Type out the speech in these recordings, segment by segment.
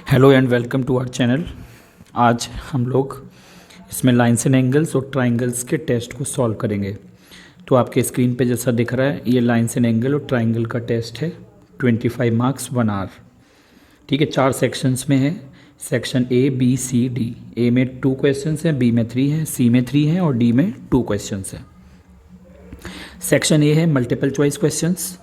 Hello and welcome to our channel. आज हम लोग इसमें लाइन्स एंड एंगल्स और ट्राइंगल्स के टेस्ट को सॉल्व करेंगे। तो आपके स्क्रीन पे जैसा दिख रहा है ये लाइन्स एंड एंगल और ट्राइंगल का टेस्ट है। 25 मार्क्स 1 आवर। ठीक है, 4 सेक्शंस में है। Section A B C D. A में 2 क्वेश्चंस हैं, बी में 3 हैं, सी में 3 हैं और डी में 2 क्वेश्चंस हैं। सेक्शन ए है multiple choice questions,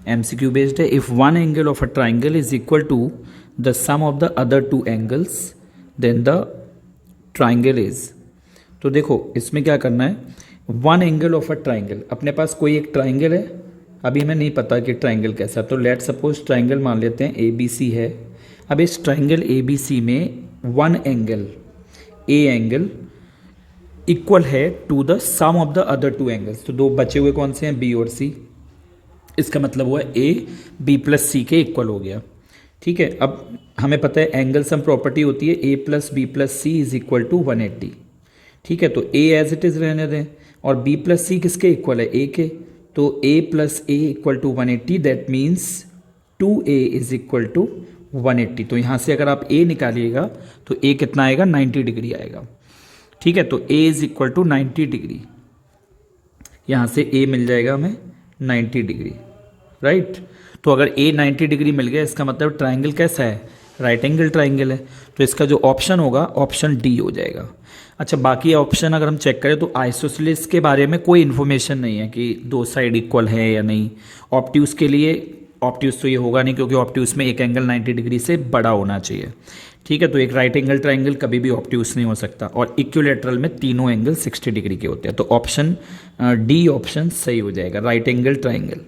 MCQ based है। If one angle of a triangle is equal to the sum of the other 2 angles then the triangle is. तो देखो इसमें क्या करना है, one angle of a triangle, अपने पास कोई एक ट्राइंगल है, अभी हमें नहीं पता कि ट्राइंगल कैसा, तो लेट सपोज ट्राइंगल मान लेते हैं ABC है। अब इस ट्राइंगल ABC में one angle A angle equal है to the sum of the other 2 angles. तो 2 बचे हुए कौन से हैं, B और C। इसका मतलब हुआ A B प्लस C के इक्वल हो गया। ठीक है, अब हमें पता है एंगल सम प्रॉपर्टी होती है A plus B plus C is equal to 180। ठीक है, तो A एज इट इज़ रहने दें और B प्लस सी किसके इक्वल है, A के। तो A plus A equal to 180, that means 2A is equal to 180। तो यहाँ से अगर आप A निकालिएगा तो A कितना आएगा, 90 डिग्री आएगा। ठीक है, तो A is equal to 90 degree, यहाँ से A मिल जाएगा हमें 90 डिग्री, राइट। तो अगर A 90 डिग्री मिल गया इसका मतलब ट्राइंगल कैसा है, राइट एंगल ट्राइंगल है। तो इसका जो ऑप्शन होगा ऑप्शन डी हो जाएगा। अच्छा, बाकी ऑप्शन अगर हम चेक करें तो आइसोसेलेस के बारे में कोई इन्फॉर्मेशन नहीं है कि 2 साइड इक्वल है या नहीं। ऑप्ट्यूस के लिए ऑप्ट्यूस तो ये होगा नहीं, क्योंकि ऑप्ट्यूस में एक एंगल 90 डिग्री से बड़ा होना चाहिए। ठीक है, तो एक राइट एंगल ट्राइंगल कभी भी ऑप्ट्यूस नहीं हो सकता, और इक्विलैटरल में तीनों एंगल 60 डिग्री के होते हैं। तो ऑप्शन डी ऑप्शन सही हो जाएगा, राइट एंगल ट्राइंगल।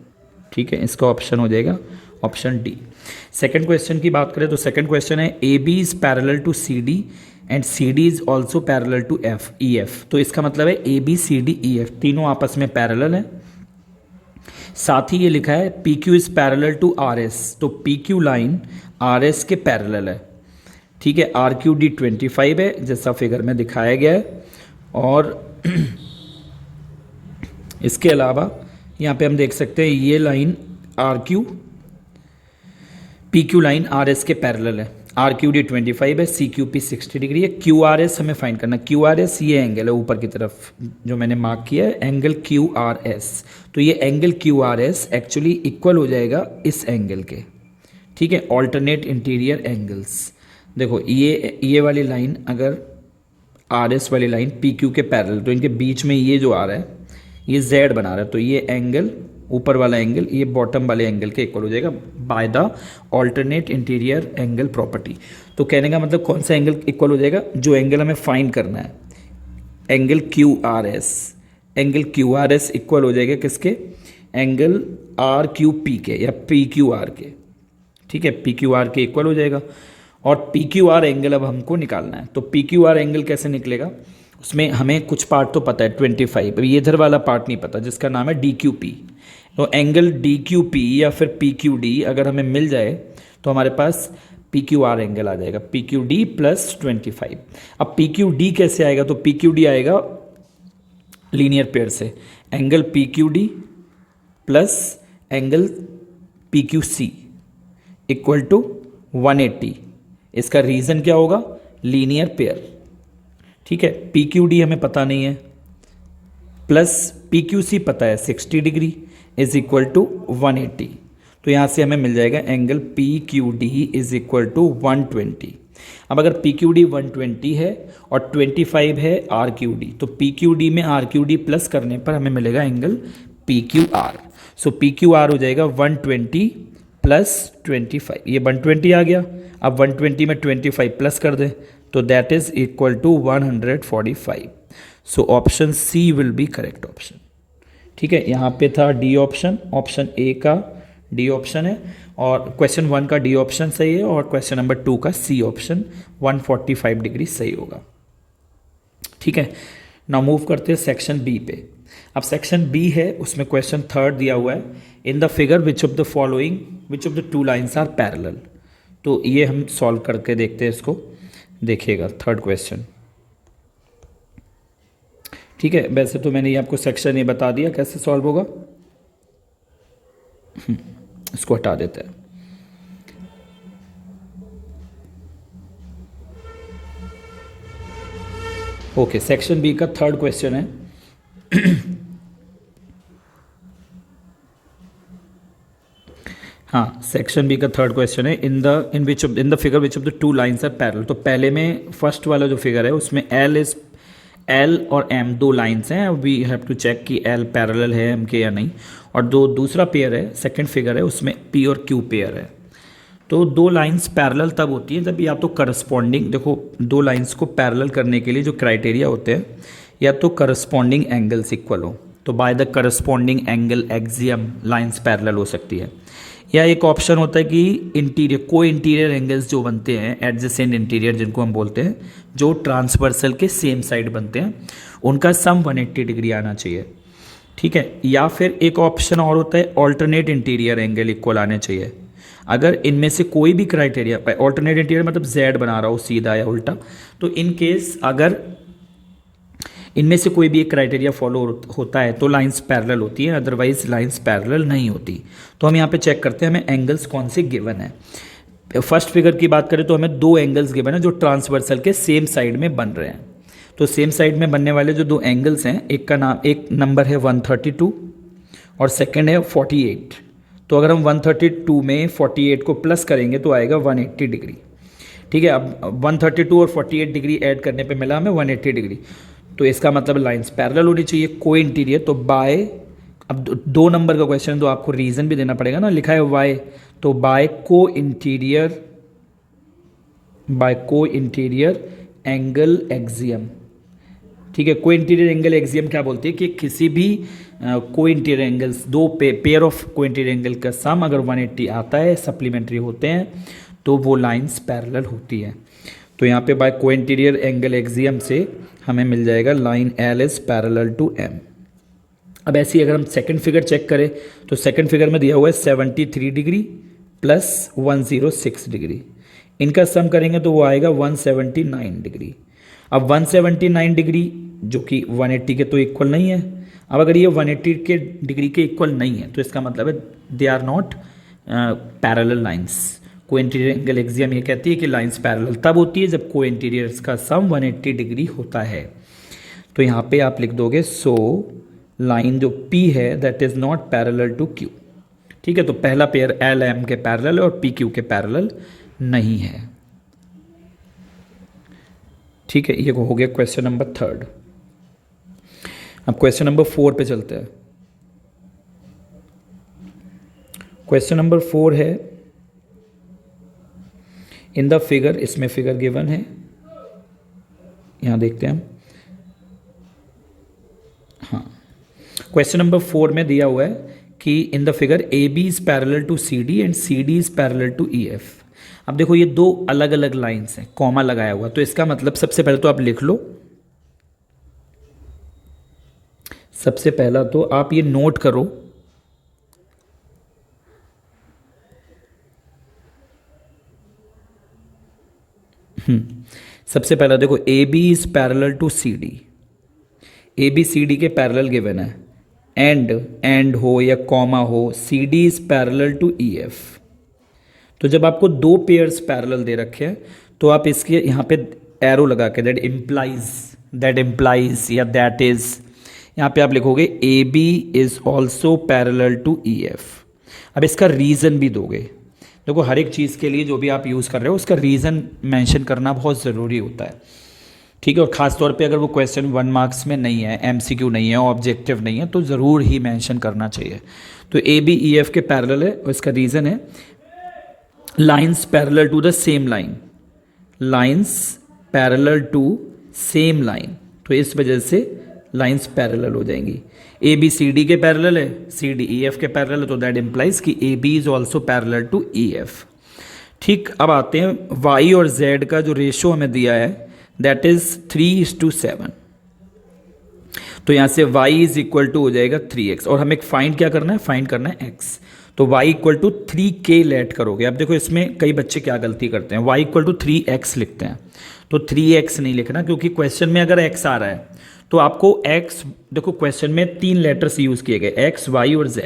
ठीक है, इसका ऑप्शन हो जाएगा ऑप्शन डी। सेकंड क्वेश्चन की बात करें तो सेकंड क्वेश्चन है A B is parallel to C D and C D is also parallel to F E F. तो इसका मतलब है A B C D E F तीनों आपस में पैरेलल है। साथ ही ये लिखा है P Q is parallel to R S, तो P Q line R S के पैरेलल है। ठीक है, आर क्यू डी 25 है जैसा फिगर में दिखाया गया है। और इसके अलावा यहाँ पे हम देख सकते हैं ये line R Q P Q line R S के पैरेलल है। आर क्यू डी 25 है, सी क्यू पी 60 डिग्री है। क्यू आर एस हमें फाइंड करना है। क्यू आर एस ये एंगल है ऊपर की तरफ जो मैंने मार्क किया है, एंगल क्यू आर एस। तो ये angle Q R S actually equal हो जाएगा इस एंगल के। ठीक है, ऑल्टरनेट इंटीरियर एंगल्स। देखो ये वाली लाइन अगर आर एस वाली लाइन पी क्यू के पैरेलल, तो इनके बीच में ये जो आ रहा है ये Z बना रहा है, तो ये एंगल ऊपर वाला एंगल ये बॉटम वाले एंगल के इक्वल हो जाएगा by the alternate interior angle property. तो कहने का मतलब कौन सा एंगल इक्वल हो जाएगा, जो एंगल हमें फाइंड करना है, angle Q R S. Angle Q R S equal हो जाएगा किसके, एंगल आर क्यू पी के या पी क्यू आर के। ठीक है, पी क्यू आर के इक्वल हो जाएगा। और पी क्यू आर एंगल अब हमको निकालना है। तो पी क्यू आर एंगल कैसे निकलेगा, उसमें हमें कुछ पार्ट तो पता है 25, ये इधर वाला पार्ट नहीं पता जिसका नाम है डी क्यू पी। तो एंगल डी क्यू पी या फिर पी क्यू डी अगर हमें मिल जाए तो हमारे पास पी क्यू आर एंगल आ जाएगा, पी क्यू डी प्लस 25। अब पी क्यू डी कैसे आएगा, तो पी क्यू डी आएगा लीनियर पेयर से, angle P Q D plus angle P Q C equal to 180। इसका रीजन क्या होगा, लीनियर पेयर। ठीक है, पी क्यू डी हमें पता नहीं है, प्लस पी क्यू सी पता है 60 डिग्री इज इक्वल टू 180। तो यहाँ से हमें मिल जाएगा angle P Q D is equal to 120। अब अगर पी क्यू डी 120 है और 25 है आर क्यू डी, तो पी क्यू डी में आर क्यू डी प्लस करने पर हमें मिलेगा angle P Q are. So P Q are हो जाएगा 120 प्लस 25, ये 120 आ गया। अब 120 में 25 प्लस कर दें तो that is equal to 145। So option C will be correct option. ठीक है, यहाँ पे था डी ऑप्शन, ऑप्शन ए का डी ऑप्शन है, और क्वेश्चन 1 का डी ऑप्शन सही है, और क्वेश्चन नंबर 2 का सी ऑप्शन 145 डिग्री सही होगा। ठीक है, नाउ मूव करते हैं सेक्शन बी पे। अब सेक्शन बी है, उसमें क्वेश्चन 3 दिया हुआ है, in the figure which of the following which of the 2 lines are parallel. तो ये हम सॉल्व करके देखते हैं इसको, देखिएगा 3rd क्वेश्चन। ठीक है, वैसे तो मैंने ये आपको सेक्शन ये बता दिया कैसे सॉल्व होगा, इसको हटा देते हैं। ओके, सेक्शन बी का थर्ड क्वेश्चन है। हाँ, सेक्शन बी का थर्ड क्वेश्चन है, in the figure which of the two lines are parallel. तो पहले में फर्स्ट वाला जो फिगर है उसमें एल और एम दो लाइन्स हैं, वी हैव टू चेक कि एल पैरेलल है एम के या नहीं। और दूसरा पेयर है, सेकंड फिगर है, उसमें पी और क्यू पेयर है। तो दो लाइंस पैरेलल तब होती हैं जब या तो करस्पॉन्डिंग, देखो दो लाइंस को पैरेलल करने के लिए जो क्राइटेरिया होते हैं, या तो करस्पॉन्डिंग एंगल्स इक्वल हो, तो by the corresponding angle axiom lines parallel हो सकती है। या एक ऑप्शन होता है कि इंटीरियर को इंटीरियर एंगल्स जो बनते हैं एडजेसेंट इंटीरियर जिनको हम बोलते हैं, जो ट्रांसवर्सल के सेम साइड बनते हैं, उनका सम 180 डिग्री आना चाहिए। ठीक है, या फिर एक ऑप्शन और होता है ऑल्टरनेट इंटीरियर एंगल इक्वल आने चाहिए। अगर इनमें से कोई भी क्राइटेरिया, ऑल्टरनेट इंटीरियर मतलब जेड बना रहा हो सीधा या उल्टा, तो इन केस अगर इनमें से कोई भी एक क्राइटेरिया फॉलो होता है तो लाइंस पैरेलल होती है, अदरवाइज लाइंस पैरेलल नहीं होती। तो हम यहाँ पे चेक करते हैं हमें एंगल्स कौन से गिवन है। फर्स्ट फिगर की बात करें तो हमें दो एंगल्स गिवन है जो ट्रांसवर्सल के सेम साइड में बन रहे हैं। तो सेम साइड में बनने वाले जो दो एंगल्स हैं, एक नंबर है 132 और सेकेंड है 48। तो अगर हम 132 में 48 को प्लस करेंगे तो आएगा 180 डिग्री। ठीक है, अब 132 और 48 डिग्री ऐड करने पे मिला हमें 180 डिग्री। तो इसका मतलब लाइंस पैरेलल होनी चाहिए, को इंटीरियर। तो बाय, अब दो नंबर का क्वेश्चन तो आपको रीजन भी देना पड़ेगा ना, लिखा है वाई, तो बाय को इंटीरियर एंगल एक्सियम। ठीक है, को इंटीरियर एंगल एक्सियम क्या बोलती है कि किसी भी को इंटीरियर एंगल्स, दो पेयर ऑफ को इंटीरियर एंगल का सम अगर 180 आता है, सप्लीमेंट्री होते हैं, तो वो लाइंस पैरेलल होती है। तो यहाँ पे बाय को इंटीरियर एंगल एक्सियम से हमें मिल जाएगा line L is parallel to M. अब ऐसे ही अगर हम सेकंड फिगर चेक करें तो सेकंड फिगर में दिया हुआ है 73 डिग्री प्लस 106 डिग्री, इनका सम करेंगे तो वो आएगा 179 डिग्री। अब 179 डिग्री जो कि 180 के तो इक्वल नहीं है। अब अगर ये 180 के डिग्री के इक्वल नहीं है तो इसका मतलब है they are not parallel lines. Co interior angle axiom ये कहती है कि लाइंस पैरेलल तब होती है जब को इंटीरियर्स का सम 180 डिग्री होता है। तो यहाँ पे आप लिख दोगे सो लाइन जो P है that is not parallel to Q। ठीक है, तो पहला पेयर एल एम के पैरेलल है और पी क्यू के पैरेलल नहीं है। ठीक है, ये हो गया क्वेश्चन नंबर थर्ड। अब क्वेश्चन नंबर 4 पे चलते हैं। क्वेश्चन नंबर 4 है इन द फिगर, इसमें फिगर गिवन है, यहां देखते हैं हम। हाँ, क्वेश्चन नंबर 4 में दिया हुआ है कि in the figure A B is parallel to C D and C D is parallel to E F. अब देखो ये दो अलग अलग लाइंस हैं, कॉमा लगाया हुआ, तो इसका मतलब सबसे पहले तो आप लिख लो, सबसे पहला तो आप ये नोट करो सबसे पहला देखो A B is parallel to C D, A B C D के पैरेलल गिवन है, एंड हो या कॉमा हो, C D is parallel to E F. तो जब आपको दो पेयर्स पैरेलल दे रखे हैं तो आप इसके यहाँ पे एरो लगा के दैट इम्प्लाइज या दैट इज, यहाँ पे आप लिखोगे A B is also parallel to E F. अब इसका रीज़न भी दोगे। देखो हर एक चीज़ के लिए जो भी आप यूज़ कर रहे हो उसका रीज़न मेंशन करना बहुत ज़रूरी होता है। ठीक है, और ख़ास तौर पे अगर वो क्वेश्चन 1 मार्क्स में नहीं है, एमसीक्यू नहीं है, ऑब्जेक्टिव नहीं है, तो ज़रूर ही मेंशन करना चाहिए। तो ए बी ई एफ के पैरेलल है और इसका रीज़न है lines parallel to the same line, lines parallel to same line, तो इस वजह से लाइन्स पैरेलल हो जाएंगी। ए बी सी डी के पैरेलल है, सी डी ई एफ के पैरेलल है, तो दैट इम्प्लाइज कि A B is also parallel to E F. ठीक, अब आते हैं वाई और जेड का जो रेशो हमें दिया है दैट इज 3:7। तो यहां से y इज इक्वल टू हो जाएगा 3x और हमें फाइंड क्या करना है, फाइंड करना है x। तो y equal to 3k late करोगे। अब देखो इसमें कई बच्चे क्या गलती करते हैं, y इक्वल टू 3x लिखते हैं, तो 3x नहीं लिखना, क्योंकि क्वेश्चन में अगर x आ रहा है तो आपको x, देखो क्वेश्चन में 3 लेटर्स यूज किए गए x, y और z,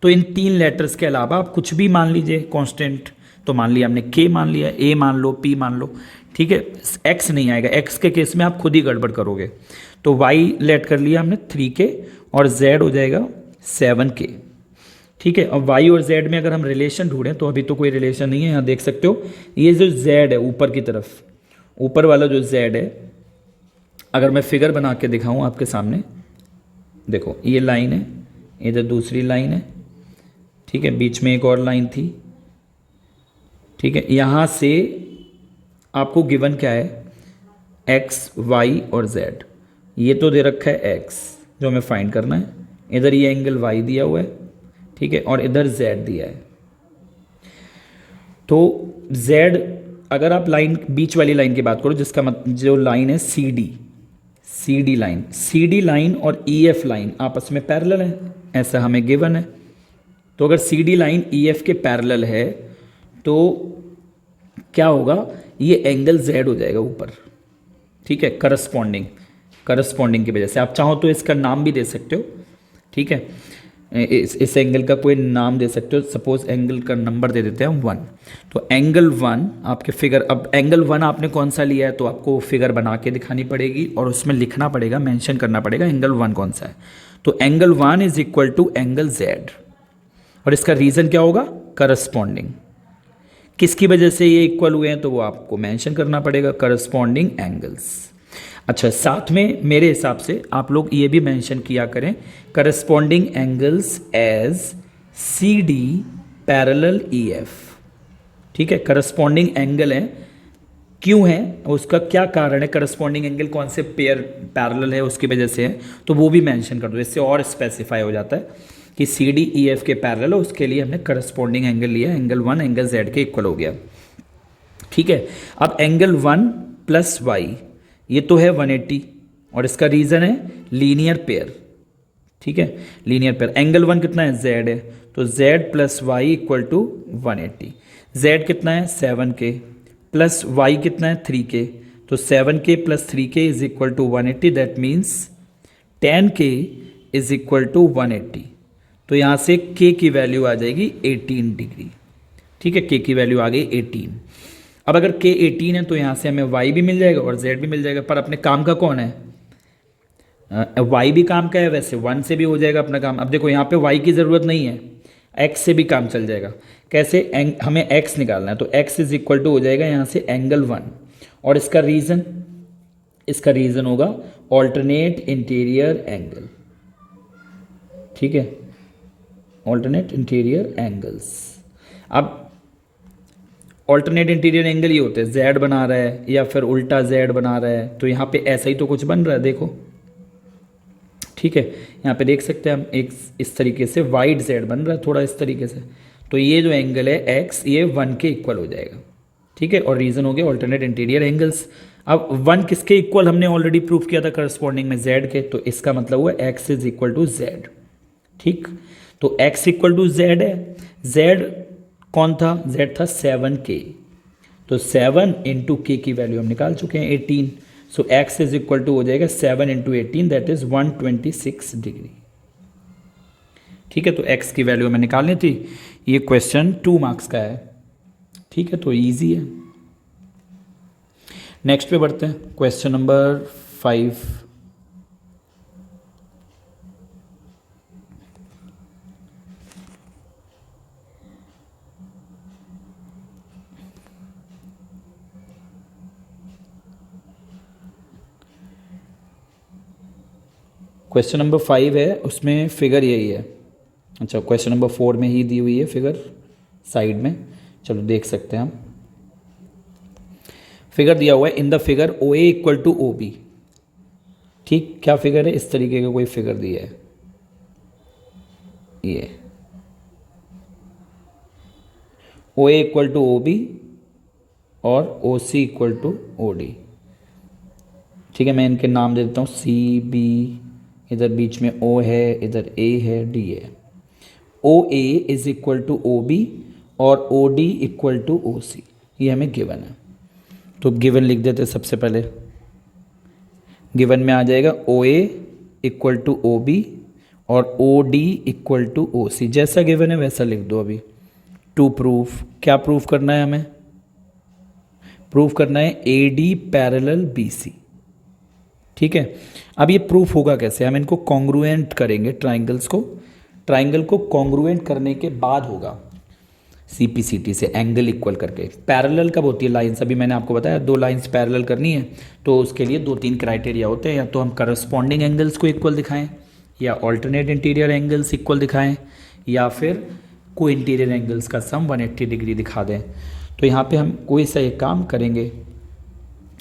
तो इन 3 लेटर्स के अलावा आप कुछ भी मान लीजिए कांस्टेंट। तो मान लिया हमने k मान लिया, a मान लो, p मान लो। ठीक है, एक्स नहीं आएगा, एक्स के केस में आप खुद ही गड़बड़ करोगे। तो वाई लेट कर लिया हमने 3k और जेड हो जाएगा 7k। ठीक है, अब y और z में अगर हम रिलेशन ढूंढें तो अभी तो कोई रिलेशन नहीं है। यहाँ देख सकते हो ये जो z है ऊपर की तरफ, ऊपर वाला जो z है, अगर मैं फिगर बना के दिखाऊं आपके सामने, देखो ये लाइन है, इधर दूसरी लाइन है, ठीक है, बीच में एक और लाइन थी। ठीक है, यहाँ से आपको गिवन क्या है, x, y और z। ये तो दे रखा है x जो हमें फाइंड करना है, इधर ये एंगल y दिया हुआ है, ठीक है, और इधर z दिया है। तो z, अगर आप लाइन बीच वाली लाइन की बात करो, जिसका जो लाइन है CD लाइन और EF लाइन आपस में पैरेलल है, ऐसा हमें गिवन है। तो अगर CD लाइन EF के पैरेलल है तो क्या होगा, ये एंगल Z हो जाएगा ऊपर। ठीक है, करस्पॉन्डिंग की वजह से। आप चाहो तो इसका नाम भी दे सकते हो, ठीक है, इस एंगल का कोई नाम दे सकते हो। सपोज एंगल का नंबर दे देते हैं हम 1। तो एंगल 1 आपके फिगर, अब एंगल 1 आपने कौन सा लिया है तो आपको फिगर बना के दिखानी पड़ेगी और उसमें लिखना पड़ेगा, मेंशन करना पड़ेगा एंगल 1 कौन सा है। तो angle 1 is equal to angle Z, और इसका रीजन क्या होगा, करस्पॉन्डिंग। किसकी वजह से ये इक्वल हुए हैं तो वो आपको मेंशन करना पड़ेगा, करस्पॉन्डिंग एंगल्स। अच्छा, साथ में मेरे हिसाब से आप लोग ये भी मेंशन किया करें, corresponding angles as CD parallel EF। ठीक है, करस्पॉन्डिंग एंगल है, क्यों है, उसका क्या कारण है, करस्पॉन्डिंग एंगल कौन से पेयर पैरेलल है उसकी वजह से है, तो वो भी मेंशन कर दो। इससे और स्पेसिफाई हो जाता है कि CD EF के पैरेलल है, उसके लिए हमने करस्पॉन्डिंग एंगल लिया, एंगल 1 एंगल Z के इक्वल हो गया। ठीक है, अब एंगल 1 प्लस y ये तो है 180, और इसका रीजन है लीनियर पेयर। ठीक है, लीनियर पेयर। एंगल 1 कितना है, Z है, तो Z plus Y equal to 180। Z कितना है 7k, प्लस y कितना है 3k, तो 7k plus 3k is equal to 180। That means 10k is equal to 180। तो यहाँ से k की वैल्यू आ जाएगी 18 डिग्री। ठीक है, k की वैल्यू आ गई 18। अब अगर k 18 है तो यहाँ से हमें y भी मिल जाएगा और z भी मिल जाएगा, पर अपने काम का कौन है, y भी काम का है, वैसे 1 से भी हो जाएगा अपना काम। अब देखो यहाँ पे y की ज़रूरत नहीं है, x से भी काम चल जाएगा। कैसे, हमें x निकालना है, तो x इज इक्वल टू हो जाएगा यहाँ से एंगल 1, और इसका रीज़न होगा ऑल्टरनेट इंटीरियर एंगल। ठीक है, ऑल्टरनेट इंटीरियर एंगल्स। अब ऑल्टरनेट इंटीरियर एंगल ये होते हैं, Z बना रहा है या फिर उल्टा Z बना रहा है, तो यहाँ पे ऐसा ही तो कुछ बन रहा है, देखो। ठीक है, यहाँ पे देख सकते हैं हम, एक इस तरीके से वाइड Z बन रहा है, थोड़ा इस तरीके से। तो ये जो एंगल है X, ये 1 के इक्वल हो जाएगा। ठीक है, और रीज़न हो गया ऑल्टरनेट इंटीरियर एंगल्स। अब 1 किसके इक्वल हमने ऑलरेडी प्रूफ किया था, करस्पॉन्डिंग में Z के, तो इसका मतलब हुआ X is equal to Z। ठीक, तो X इक्वल टू Z है, Z कौन था, Z था 7k, तो 7 इंटू k की वैल्यू हम निकाल चुके हैं 18। सो x इज इक्वल टू हो जाएगा 7 इंटू 18, दैट इज 126 डिग्री। ठीक है, तो x की वैल्यू हमें निकालनी थी। ये क्वेश्चन 2 मार्क्स का है। ठीक है, तो इजी है। नेक्स्ट पे बढ़ते हैं, क्वेश्चन नंबर 5। क्वेश्चन नंबर 5 है, उसमें फिगर यही है। अच्छा, क्वेश्चन नंबर 4 में ही दी हुई है फिगर साइड में, चलो देख सकते हैं हम। फिगर दिया हुआ है, in the figure OA equal to OB। ठीक, क्या फिगर है, इस तरीके का कोई फिगर दिया है, ये OA इक्वल टू OB और OC इक्वल टू OD। ठीक है, मैं इनके नाम दे देता हूँ, CB, इधर बीच में O है, इधर A है, D है। OA is equal to OB और OD इक्वल टू OC, ये हमें गिवन है। तो गिवन लिख देते हैं सबसे पहले। गिवन में आ जाएगा OA इक्वल टू OB और OD इक्वल टू OC, जैसा गिवन है वैसा लिख दो। अभी टू प्रूफ, क्या प्रूफ करना है हमें, प्रूफ करना है A D parallel B C. ठीक है, अब ये प्रूफ होगा कैसे, हम इनको कॉन्ग्रुएंट करेंगे ट्राइंगल्स को। ट्राइंगल को कॉन्ग्रुएंट करने के बाद होगा सीपीसीटी से एंगल इक्वल करके। पैरेलल कब होती है लाइंस, अभी मैंने आपको बताया 2 लाइंस पैरेलल करनी है तो उसके लिए 2-3 क्राइटेरिया होते हैं, या तो हम करस्पॉन्डिंग एंगल्स को इक्वल दिखाएं, या ऑल्टरनेट इंटीरियर एंगल्स इक्वल दिखाएं, या फिर को इंटीरियर एंगल्स का सम 180 डिग्री दिखा दें। तो यहाँ पे हम कोई सा एक काम करेंगे,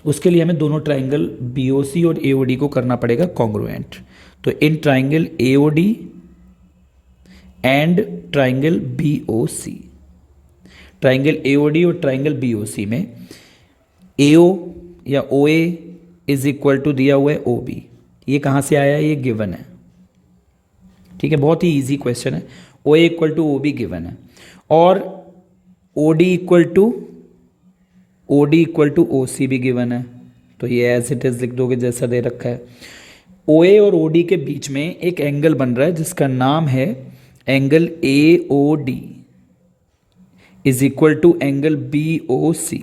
उसके लिए हमें दोनों ट्राइंगल बीओसी और एओडी को करना पड़ेगा कॉन्ग्रुएंट। तो in triangle AOD and triangle BOC, triangle AOD और ट्राइंगल बीओसी में एओ या ओए इज इक्वल टू दिया हुआ है ओबी। ये कहाँ से आया है, ये गिवन है। ठीक है, बहुत ही इजी क्वेश्चन है। O A equal to O B given है, और O D equal to O C भी गिवन है। तो ये एज इट इज लिख दोगे जैसा दे रखा है। ओ ए और ओ डी के बीच में एक एंगल बन रहा है जिसका नाम है angle A O D is equal to angle B O C.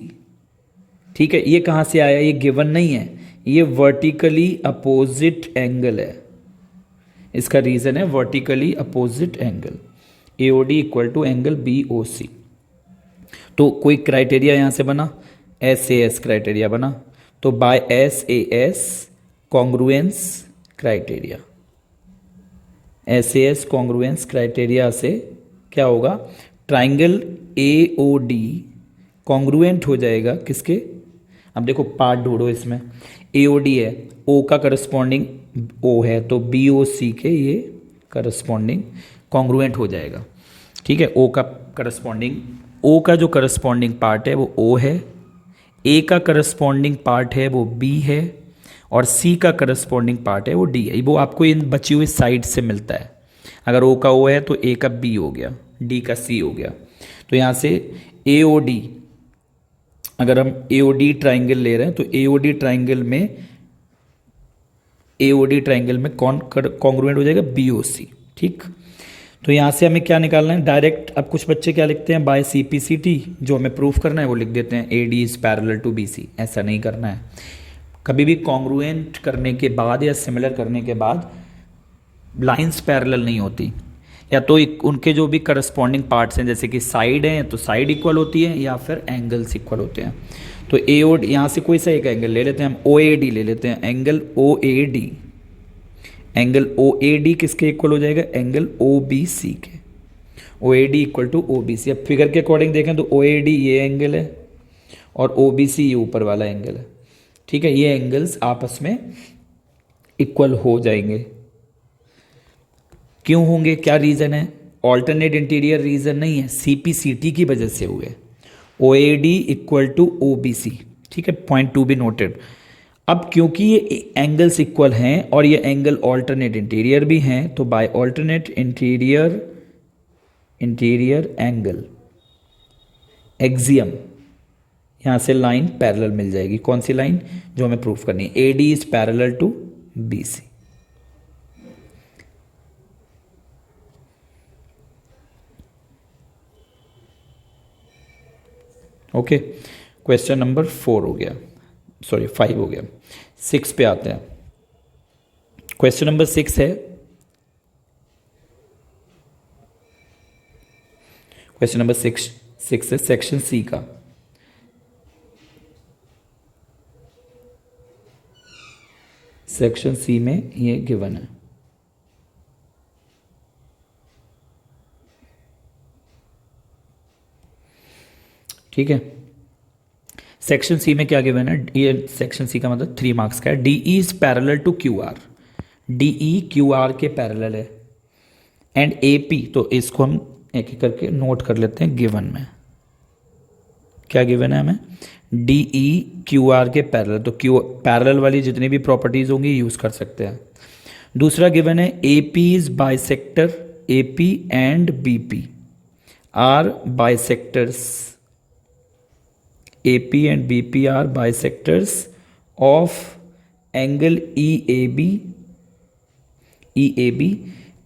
ठीक है, ये कहाँ से आया, ये गिवन नहीं है, ये वर्टिकली अपोजिट एंगल है। इसका रीजन है vertically opposite angle, AOD equal to angle BOC. तो कोई क्राइटेरिया यहां से बना, एस क्राइटेरिया बना, तो by S congruence criteria, S congruence criteria से क्या होगा, ट्राइंगल एओडी कॉन्ग्रुएंट हो जाएगा किसके, अब देखो पार्ट ढूंढो इसमें, एओडी है, ओ का करस्पॉन्डिंग ओ है, तो बी ओ सी के ये करस्पॉन्डिंग कॉन्ग्रुएंट हो जाएगा। ठीक है, ओ का करस्पॉन्डिंग, ओ का जो करस्पॉन्डिंग पार्ट है वो ओ है, ए का करस्पॉन्डिंग पार्ट है वो बी है, और सी का करस्पॉन्डिंग पार्ट है वो डी है। वो आपको इन बची हुई साइड से मिलता है। अगर ओ का ओ है तो ए का बी हो गया, डी का सी हो गया। तो यहाँ से ए ओ डी, अगर हम एओडी ट्राइंगल ले रहे हैं तो एओडी ट्राइंगल में कौन कॉन्ग्रुएंट हो जाएगा, बीओसी। ठीक, तो यहाँ से हमें क्या निकालना है डायरेक्ट। अब कुछ बच्चे क्या लिखते हैं, बाय सीपीसीटी, जो हमें प्रूफ करना है वो लिख देते हैं AD is parallel to BC. ऐसा नहीं करना है, कभी भी कॉन्ग्रुएंट करने के बाद या सिमिलर करने के बाद लाइंस पैरेलल नहीं होती, या तो उनके जो भी करस्पॉन्डिंग पार्ट्स हैं जैसे कि साइड हैं तो साइड इक्वल होती है, या फिर एंगल्स इक्वल होते हैं। तो एओडी, यहाँ से कोई सा एक एंगल ले लेते हैं हम, ओ ए डी ले लेते हैं, angle O A D, angle O A D किसके इक्वल हो जाएगा, एंगल ओ बी सी के, O A D equal to O B C. अब फिगर के अकॉर्डिंग देखें तो ओ ए डी ये एंगल है और ओ बी सी ये ऊपर वाला एंगल है। ठीक है, ये एंगल्स आपस में इक्वल हो जाएंगे। क्यों होंगे, क्या रीजन है, ऑल्टरनेट इंटीरियर रीजन नहीं है, सीपीसीटी की वजह से हुए, O A D equal to O B C. ठीक है, पॉइंट टू बी नोटेड। अब क्योंकि ये एंगल्स इक्वल हैं और ये एंगल ऑल्टरनेट इंटीरियर भी हैं, तो by alternate interior angle axiom, यहां से लाइन पैरेलल मिल जाएगी। कौन सी लाइन, जो हमें प्रूफ करनी है, A D is parallel to B C. Okay, question number 4 हो गया, सॉरी 5 हो गया। 6 पे आते हैं। क्वेश्चन नंबर 6 है, क्वेश्चन नंबर 6 है सेक्शन सी का। सेक्शन सी में ये गिवन है। ठीक है, सेक्शन सी में क्या गिवन है, ये सेक्शन सी का मतलब 3 मार्क्स का है। D E is parallel to Q R, D E Q R के पैरेलल है, एंड ए पी, तो इसको हम एक एक करके नोट कर लेते हैं। गिवन में क्या गिवन है हमें, डी ई क्यू आर के पैरेलल, तो क्यू पैरेलल वाली जितनी भी प्रॉपर्टीज होंगी यूज कर सकते हैं। दूसरा गिवन है A P is bisector, A P and B P are bisectors, AP and BP are bisectors of angle EAB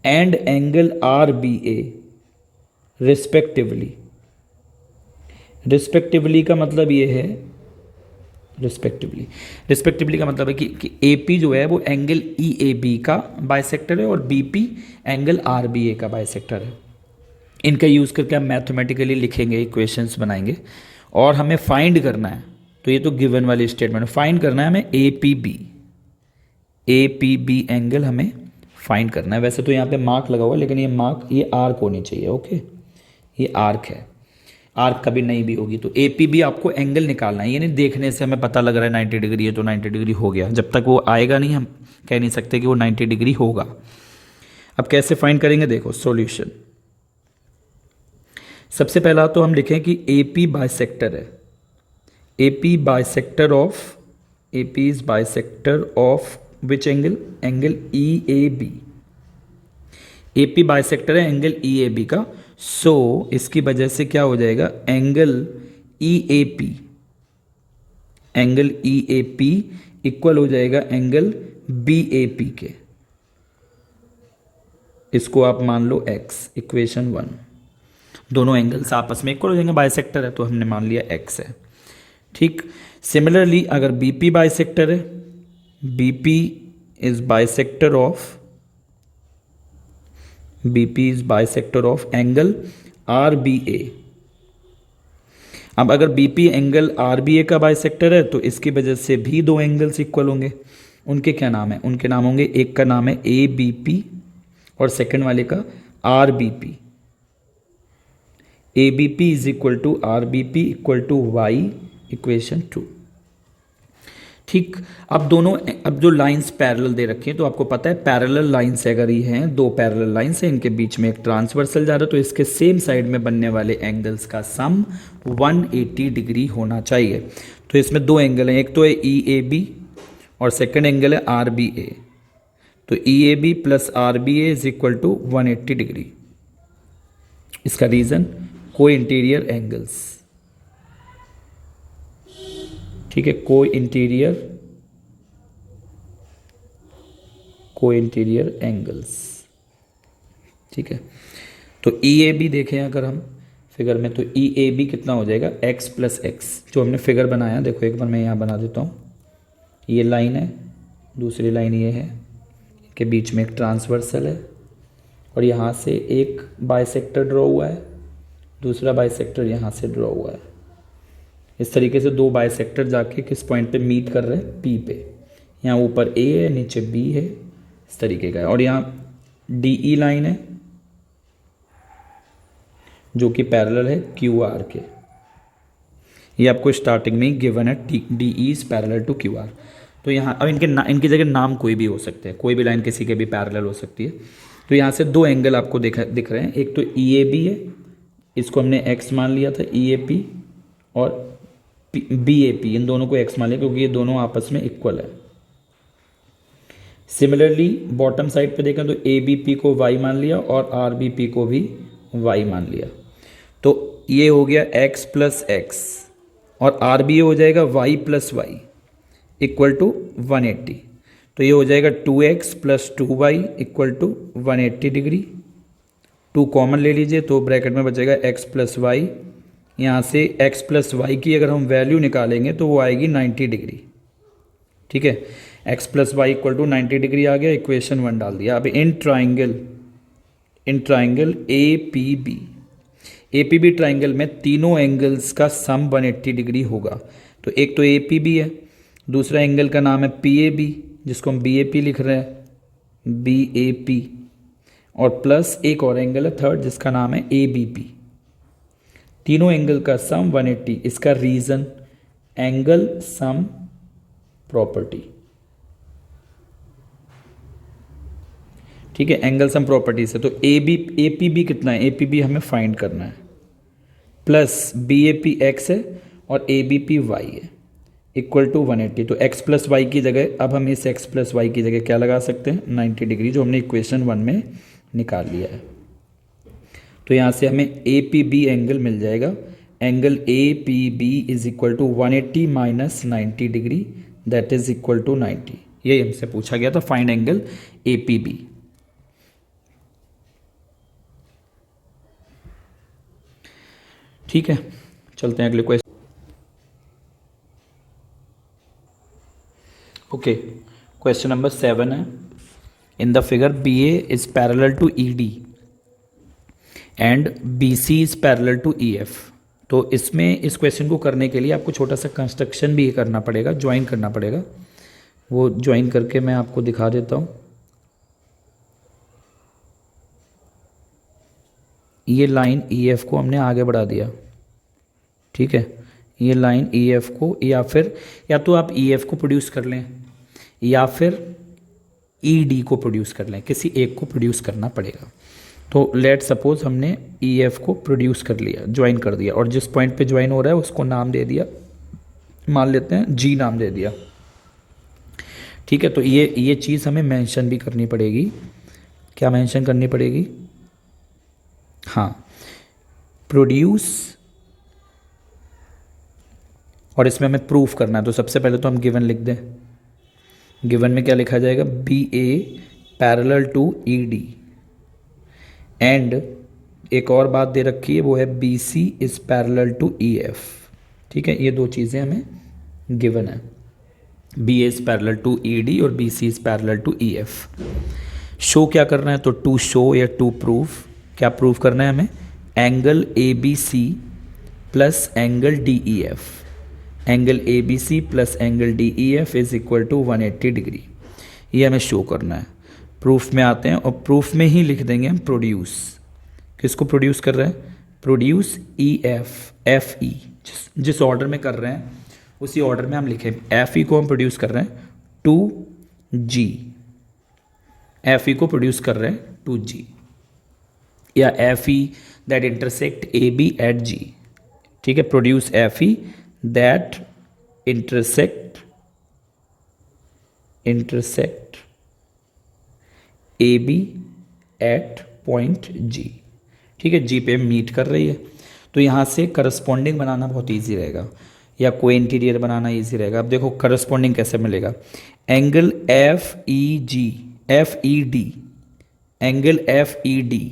and angle RBA respectively। का मतलब ये है रिस्पेक्टिवली। रिस्पेक्टिवली का मतलब है कि AP जो है वो एंगल EAB का बाइसेक्टर है और BP एंगल RBA का बाइसेक्टर है। इनका यूज़ करके हम मैथमेटिकली लिखेंगे, इक्वेशंस बनाएंगे और हमें फाइंड करना है। तो ये तो गिवन वाली स्टेटमेंट, फाइंड करना है हमें APB एंगल हमें फाइंड करना है। वैसे तो यहाँ पे मार्क लगा हुआ है, लेकिन ये मार्क, ये आर्क होनी चाहिए। ओके, ये आर्क है, आर्क कभी नहीं भी होगी। तो APB आपको एंगल निकालना है, ये नहीं देखने से हमें पता लग रहा है 90 डिग्री है तो 90 डिग्री हो गया। जब तक वो आएगा नहीं हम कह नहीं सकते कि वो 90 डिग्री होगा। अब कैसे फाइंड करेंगे, देखो सॉल्यूशन। सबसे पहला तो हम लिखें कि AP बाइसेक्टर है। AP bisector of, AP is bisector of which angle, angle EAB। AP bisector है एंगल EAB का। सो इसकी वजह से क्या हो जाएगा, angle EAP, angle EAP equal हो जाएगा एंगल BAP के। इसको आप मान लो x, इक्वेशन 1। दोनों एंगल्स आपस में इक्वल हो जाएंगे, बाइसेक्टर है तो हमने मान लिया x है। ठीक। सिमिलरली अगर BP बाइसेक्टर है, BP is bisector of, BP is bisector of angle RBA। अब अगर BP एंगल RBA का बाइसेक्टर है तो इसकी वजह से भी दो एंगल्स इक्वल होंगे। उनके क्या नाम है, उनके नाम होंगे, एक का नाम है ABP और सेकंड वाले का RBP। ABP is equal to RBP equal to Y, equation 2। ठीक। अब दोनों, अब जो लाइंस पैरेलल दे रखी हैं तो आपको पता है पैरेलल लाइंस अगर ये हैं, दो पैरेलल लाइंस हैं, इनके बीच में एक ट्रांसवर्सल जा रहा है तो इसके सेम साइड में बनने वाले एंगल्स का सम 180 डिग्री होना चाहिए। तो इसमें दो एंगल हैं, एक तो है EAB और सेकंड एंगल है RBA। तो EAB plus RBA is equal to 180 degree. इसका रीजन को इंटीरियर एंगल्स। ठीक है, को इंटीरियर एंगल्स। ठीक है, तो EAB देखें अगर हम फिगर में, तो EAB कितना हो जाएगा, x प्लस एक्स। जो हमने फिगर बनाया, देखो एक बार मैं यहाँ बना देता हूँ। ये लाइन है, दूसरी लाइन ये है, इनके बीच में एक ट्रांसवर्सल है और यहाँ से एक बाइसेक्टर ड्रॉ हुआ है, दूसरा बाइसेक्टर यहाँ से ड्रॉ हुआ है। इस तरीके से दो बाइसेक्टर जाके किस पॉइंट पे मीट कर रहे हैं, P पे। यहाँ ऊपर A है, नीचे B है, इस तरीके का है। और यहाँ DE लाइन है जो कि पैरेलल है QR के। ये आपको स्टार्टिंग में ही गिवन है, DE is parallel to QR। तो यहाँ अब इनकी जगह नाम कोई भी हो सकते हैं, कोई भी लाइन किसी के भी पैरेलल हो सकती है। तो यहाँ से दो एंगल आपको दिख रहे हैं, एक तो EAB है, इसको हमने x मान लिया था, EAP, और BAP, इन दोनों को x मान लिया क्योंकि ये दोनों आपस में इक्वल है। सिमिलरली बॉटम साइड पे देखें तो ABP को y मान लिया और RBP को भी y मान लिया। तो ये हो गया x प्लस एक्स और RBA हो जाएगा y plus Y equal to 180। तो ये हो जाएगा 2x plus 2y equal to 180 degree. 2 common ले लीजिए तो ब्रैकेट में बचेगा x प्लस वाई। यहाँ से x प्लस वाई की अगर हम वैल्यू निकालेंगे तो वो आएगी 90 डिग्री। ठीक है, x plus Y equal to 90 degree आ गया, इक्वेशन 1 डाल दिया। अब इन ट्राइंगल APB ट्राइंगल में तीनों एंगल्स का सम 180 डिग्री होगा। तो एक तो APB है, दूसरा एंगल का नाम है PAB जिसको हम BAP लिख रहे हैं, BAP, और प्लस एक और एंगल है थर्ड जिसका नाम है ABP। तीनों एंगल का सम 180। इसका रीजन एंगल सम प्रॉपर्टी। ठीक है, एंगल सम प्रॉपर्टी से। तो APB कितना है, APB हमें फाइंड करना है, प्लस BAP x है और ABP y है, इक्वल टू 180। तो x प्लस वाई की जगह अब हम इस x प्लस वाई की जगह क्या लगा सकते हैं, 90 डिग्री, जो हमने इक्वेशन 1 में निकाल लिया है। तो यहाँ से हमें APB एंगल मिल जाएगा। Angle APB is equal to 180 minus 90 degree, that is equal to 90। ये हमसे पूछा गया था, फाइंड एंगल APB। ठीक है, चलते हैं अगले क्वेश्चन। ओके, क्वेश्चन नंबर 7 है, in the figure B A is parallel to E D and B C is parallel to E F. तो इसमें इस क्वेश्चन को करने के लिए आपको छोटा सा कंस्ट्रक्शन भी करना पड़ेगा, ज्वाइन करना पड़ेगा। वो ज्वाइन करके मैं आपको दिखा देता हूँ। ये लाइन ई एफ को हमने आगे बढ़ा दिया, ठीक है। ये लाइन ई एफ को, या तो आप ई एफ को प्रोड्यूस कर लें या फिर ई डी को प्रोड्यूस कर लें, किसी एक को प्रोड्यूस करना पड़ेगा। तो लेट सपोज हमने ई एफ को प्रोड्यूस कर लिया, ज्वाइन कर दिया, और जिस पॉइंट पे ज्वाइन हो रहा है उसको नाम दे दिया, मान लेते हैं जी नाम दे दिया, ठीक है। तो ये चीज़ हमें मेंशन भी करनी पड़ेगी। क्या मेंशन करनी पड़ेगी? हाँ, प्रोड्यूस, और इसमें हमें प्रूफ करना है। तो सबसे पहले तो हम गिवन लिख दें। गिवन में क्या लिखा जाएगा? B A parallel to E D and एक और बात दे रखी है, वो है B C is parallel to E F, ठीक है। ये दो चीज़ें हमें गिवन है, B A is parallel to E D और B C is parallel to E F. Show क्या करना है? तो टू शो या टू प्रूफ, क्या प्रूफ करना है हमें? Angle A B C plus angle D E F, angle A B C plus angle D E F is equal to 180 degree. ये हमें शो करना है। प्रूफ में आते हैं और प्रूफ में ही लिख देंगे हम प्रोड्यूस। किसको प्रोड्यूस कर रहे हैं? Produce E F, F E, जिस ऑर्डर में कर रहे हैं उसी ऑर्डर में हम लिखें। एफ ई को हम प्रोड्यूस कर रहे हैं टू जी, एफ ई को प्रोड्यूस कर रहे हैं टू जी, या F E that intersect A B at G, ठीक है। Produce F E that intersect A B at point G, ठीक है। जी पे मीट कर रही है, तो यहाँ से करस्पॉन्डिंग बनाना बहुत इजी रहेगा, या कोई इंटीरियर बनाना इजी रहेगा। अब देखो करस्पॉन्डिंग कैसे मिलेगा। Angle F E G, F E D, angle F E D,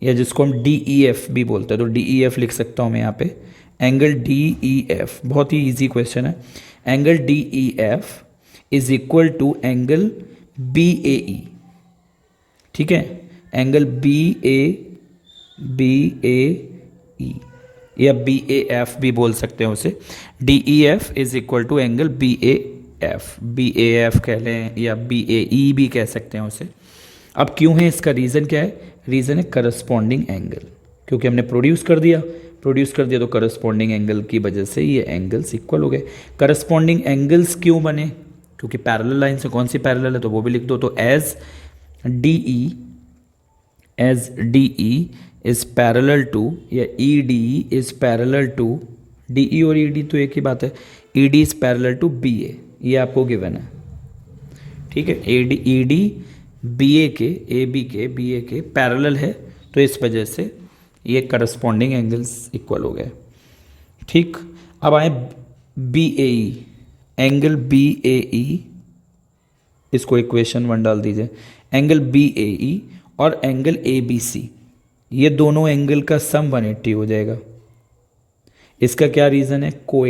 या जिसको हम डी ई एफ भी बोलते हैं, तो डी ई एफ लिख सकता हूँ मैं यहाँ पे। एंगल डी ई एफ, बहुत ही इजी क्वेश्चन है। Angle D E F is equal to angle B A E, ठीक है। एंगल बी ए ई, या बी ए एफ भी बोल सकते हैं उसे। D E F is equal to angle B A F, B A F कह लें या बी ए ई भी कह सकते हैं उसे। अब क्यों है इसका रीज़न क्या है? रीज़न है करस्पॉन्डिंग एंगल, क्योंकि हमने प्रोड्यूस कर दिया तो करस्पॉन्डिंग एंगल की वजह से ये एंगल्स इक्वल हो गए। करस्पॉन्डिंग एंगल्स क्यों बने? क्योंकि पैरेलल लाइन से कौन सी पैरेलल है, तो वो भी लिख दो। तो as D E is parallel to, या E D is parallel to, D E और ई डी तो एक ही बात है, E D is parallel to B A, ये आपको गिवन है, ठीक है। ई डी बी ए के, ए बी के, बी ए के पैरेलल है, तो इस वजह से ये करस्पॉन्डिंग एंगल्स इक्वल हो गए, ठीक। अब आए B A E, angle B A ई, इसको इक्वेशन 1 डाल दीजिए। एंगल बी ए ई और एंगल ए बी सी, ये दोनों एंगल का सम 180 हो जाएगा। इसका क्या रीज़न है? को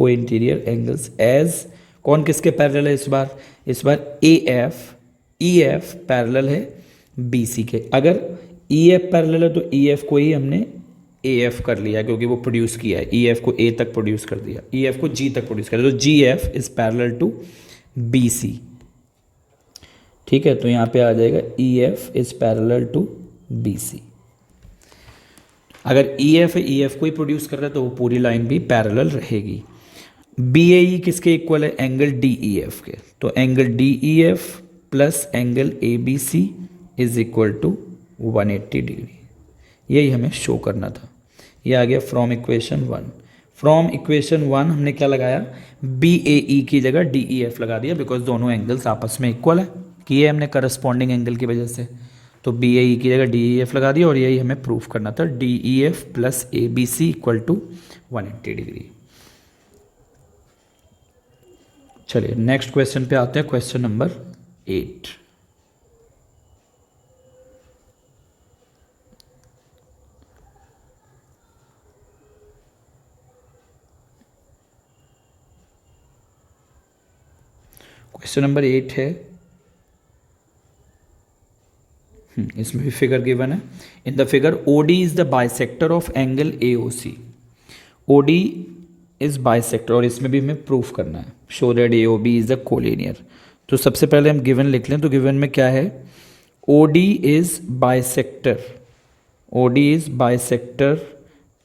इंटीरियर एंगल्स एज कौन किसके पैरेलल है इस बार ई एफ पैरेलल है बी सी के। अगर ई एफ पैरेलल है तो ई एफ को ही हमने ए एफ कर लिया, क्योंकि वो प्रोड्यूस किया है। ई एफ को ए तक प्रोड्यूस कर दिया, ई एफ को जी तक प्रोड्यूस कर दिया, तो G F is parallel to B C, ठीक है। तो यहाँ पे आ जाएगा E F is parallel to B C. अगर ई एफ को ही प्रोड्यूस कर रहा है तो वो पूरी लाइन भी पैरेलल रहेगी। बी ए ई किसके इक्वल है? एंगल डी ई एफ के। तो angle D E F plus angle A B C is equal to 180 degree. यही हमें शो करना था। ये आ गया फ्रॉम इक्वेशन 1। फ्रॉम इक्वेशन 1 हमने क्या लगाया? बी ए ई की जगह डी ई एफ लगा दिया, बिकॉज दोनों एंगल्स आपस में इक्वल है, किए हमने करस्पॉन्डिंग एंगल की वजह से। तो बी ए ई की जगह डी ई एफ लगा दिया, और यही हमें प्रूफ करना था। D E F plus A B C equal to 180 degree. चलिए नेक्स्ट क्वेश्चन पे आते हैं, क्वेश्चन नंबर 8। क्वेश्चन नंबर 8 है, इसमें भी फिगर गिवन है। In the figure OD is the bisector of angle AOC। OD is bisector, और इसमें भी हमें प्रूफ करना है, show that AOB is the collinear. तो सबसे पहले हम गिवन लिख लें। तो गिवन में क्या है, OD is bisector, OD is bisector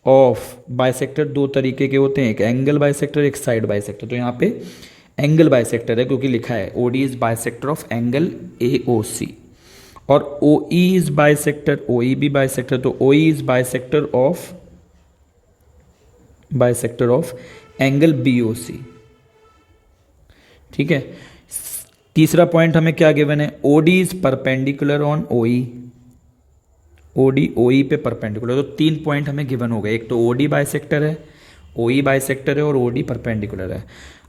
of, bisector दो तरीके के होते हैं, एक एंगल बाइसेक्टर, एक साइड बाइसेक्टर। तो यहाँ पे एंगल बाइसेक्टर है क्योंकि लिखा है OD is bisector of angle AOC। और OE इज बाइसेक्टर, OE भी बाइसेक्टर, तो OE is bisector of angle BOC। ठीक है। तीसरा पॉइंट हमें क्या गिवन है, OD is perpendicular on OE, OD OE पे परपेंडिकुलर। तो 3 पॉइंट हमें गिवन हो गए, एक तो OD बाइसेक्टर है, OE बाइसेक्टर है और OD परपेंडिकुलर है।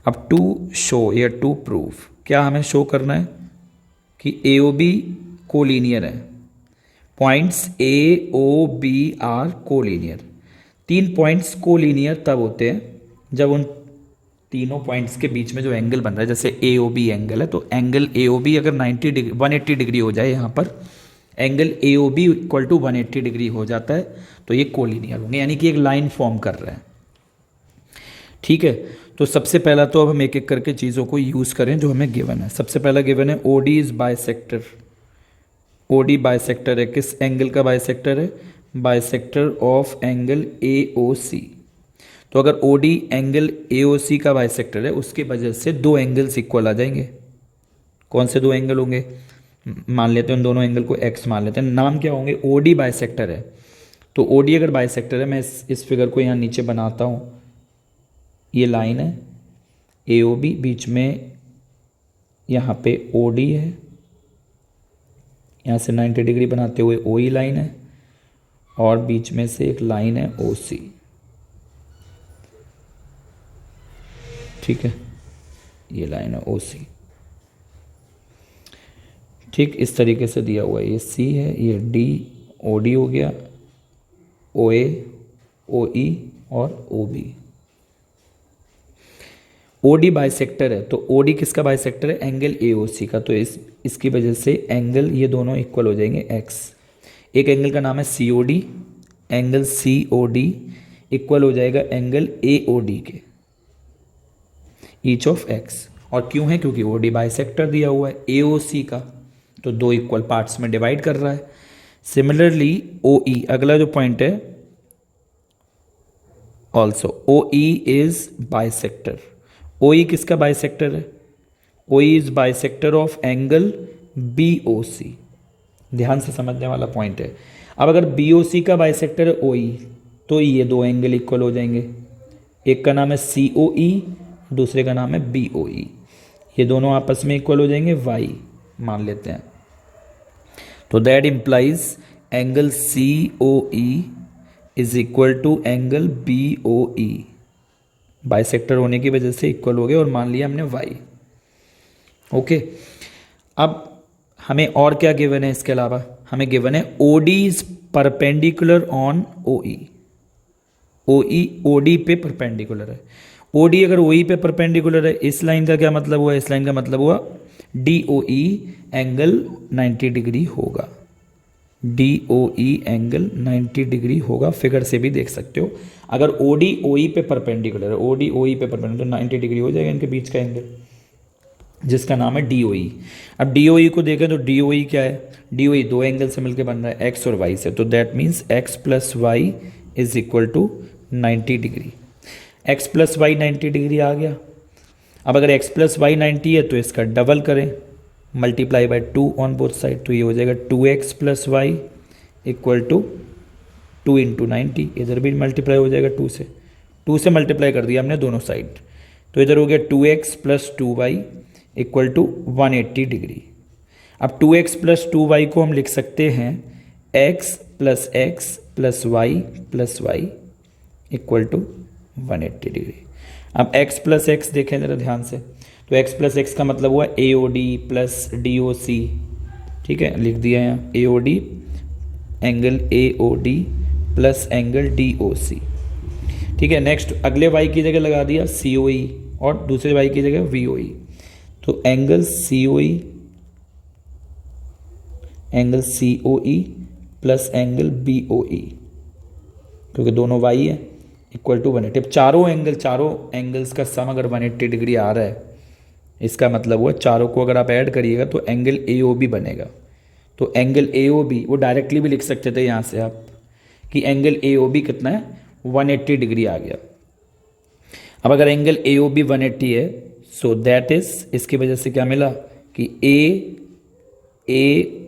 अब टू शो या टू प्रूफ, क्या हमें शो करना है कि AOB कोलिनियर है, points AOB are collinear. 3 points collinear तब होते हैं जब उन तीनों पॉइंट्स के बीच में जो एंगल बन रहा है, जैसे AOB एंगल है, तो एंगल AOB अगर 90 डिग्री 180 डिग्री हो जाए, यहाँ पर angle AOB equal to 180 degree हो जाता है, तो ये कोलिनियर होंगे, यानी कि एक लाइन फॉर्म कर रहा है। ठीक है। तो सबसे पहला तो अब हम एक एक करके चीज़ों को यूज़ करें जो हमें गिवन है। सबसे पहला गिवन है OD is bisector, OD bisector है, किस एंगल का बाइसेक्टर है, बाइसेक्टर ऑफ एंगल AOC। तो अगर OD एंगल AOC का बाइसेक्टर है, उसकी वजह से 2 एंगल्स इक्वल आ जाएंगे। कौन से 2 एंगल होंगे, मान लेते हैं उन दोनों एंगल को X मान लेते हैं, नाम क्या होंगे, OD बाइसेक्टर है। तो OD अगर बाइसेक्टर है, मैं इस फिगर को यहाँ नीचे बनाता हूँ, ये लाइन है AOB, बीच में यहाँ पे OD है, यहाँ से 90 डिग्री बनाते हुए OE लाइन है, और बीच में से एक लाइन है OC। ठीक है, ये लाइन है OC। ठीक, इस तरीके से दिया हुआ है, ये C है, ये D, OD हो गया, OA, OE और OB। OD बाइसेक्टर है, तो OD किसका बाइसेक्टर है, एंगल AOC का। तो इसकी वजह से एंगल ये दोनों इक्वल हो जाएंगे X। एक एंगल का नाम है COD, एंगल COD इक्वल हो जाएगा एंगल AOD के, ईच ऑफ X। और क्यों है, क्योंकि OD बाइसेक्टर दिया हुआ है AOC का, तो 2 इक्वल पार्ट्स में डिवाइड कर रहा है। सिमिलरली OE, अगला जो पॉइंट है, also OE is bisector. OE किसका बाइसेक्टर है, OE is bisector of angle BOC। ध्यान से समझने वाला पॉइंट है। अब अगर BOC का बाइसेक्टर है OE, तो ये 2 एंगल इक्वल हो जाएंगे, एक का नाम है COE, दूसरे का नाम है BOE। ये दोनों आपस में इक्वल हो जाएंगे Y मान लेते हैं। तो that implies angle COE is equal to angle BOE, bisector होने की वजह से इक्वल हो गए, और मान लिया हमने Y। ओके। अब हमें और क्या गिवन है, इसके अलावा हमें गिवन है OD is perpendicular on OE। OD पे परपेंडिकुलर है। OD अगर OE पे परपेंडिकुलर है, इस लाइन का क्या मतलब हुआ, इस लाइन का मतलब हुआ DOE एंगल 90 डिग्री होगा, DOE एंगल 90 डिग्री होगा। फिगर से भी देख सकते हो, अगर OD OE पे परपेंडिकुलर है, OD OE पे परपेंडिकुलर, 90 डिग्री हो जाएगा इनके बीच का एंगल, जिसका नाम है DOE। अब DOE को देखें तो DOE क्या है, DOE 2 एंगल से मिलकर बन रहा है, X और Y से। तो that means X plus Y is equal to 90 degree. X plus Y 90 degree आ गया। अब अगर X प्लस वाई 90 है तो इसका डबल करें, multiply by 2 on both side, तो ये हो जाएगा 2x plus Y equal to 2 into 90। इधर भी मल्टीप्लाई हो जाएगा 2 से मल्टीप्लाई कर दिया हमने दोनों साइड, तो इधर हो गया 2x plus 2y equal to 180 degree. अब 2x प्लस 2y को हम लिख सकते हैं x plus y equal to 180 degree. अब x प्लस एक्स देखें जरा ध्यान से, तो x प्लस एक्स का मतलब हुआ AOD प्लस DOC। ठीक है, लिख दिया यहाँ AOD angle AOD plus angle DOC। ठीक है, नेक्स्ट अगले y की जगह लगा दिया COE और दूसरे y की जगह VOE। तो angle C O E plus angle B O E, क्योंकि दोनों वाई है, इक्वल टू 180। अब चारों एंगल्स का सम अगर 180 डिग्री आ रहा है, इसका मतलब हुआ चारों को अगर आप ऐड करिएगा तो एंगल ए ओ बी बनेगा। तो एंगल ए ओ बी वो डायरेक्टली भी लिख सकते थे यहाँ से आप कि एंगल ए ओ बी कितना है, 180 डिग्री आ गया। अब अगर एंगल ए ओ बी 180 है, सो दैट इज, इसकी वजह से क्या मिला कि A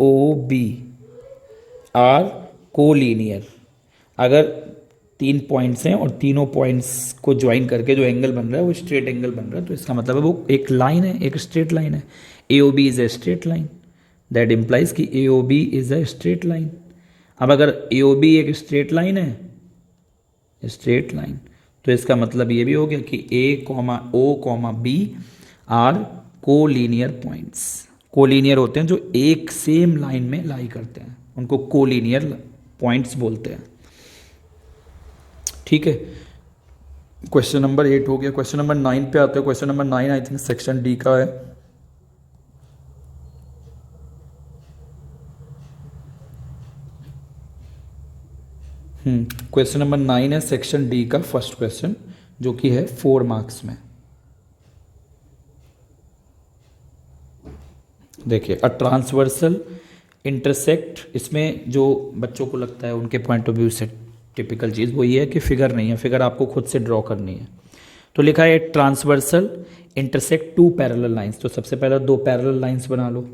O B are collinear. अगर 3 पॉइंट्स हैं और तीनों पॉइंट्स को ज्वाइन करके जो एंगल बन रहा है वो स्ट्रेट एंगल बन रहा है, तो इसका मतलब है वो एक लाइन है, एक स्ट्रेट लाइन है। A O B is a straight line, that implies कि A O B is a straight line. अब अगर ए ओ बी एक स्ट्रेट लाइन है, स्ट्रेट लाइन, तो इसका मतलब ये भी हो गया कि A comma O comma B are collinear points. Collinear होते हैं जो एक सेम लाइन में लाई करते हैं, उनको कोलीनियर पॉइंट्स बोलते हैं। ठीक है, क्वेश्चन नंबर 8 हो गया। क्वेश्चन नंबर 9 पे आते हैं। Question number 9 I think section D का है। क्वेश्चन नंबर 9 है सेक्शन डी का फर्स्ट क्वेश्चन, जो कि है 4 मार्क्स में। देखिए, अ ट्रांसवर्सल इंटरसेक्ट, इसमें जो बच्चों को लगता है उनके पॉइंट ऑफ व्यू से टिपिकल चीज़ वो ये है कि फिगर नहीं है, फिगर आपको खुद से ड्रॉ करनी है। तो लिखा है ट्रांसवर्सल इंटरसेक्ट 2 पैरेलल लाइंस। तो सबसे पहले 2 पैरेलल लाइंस बना लो।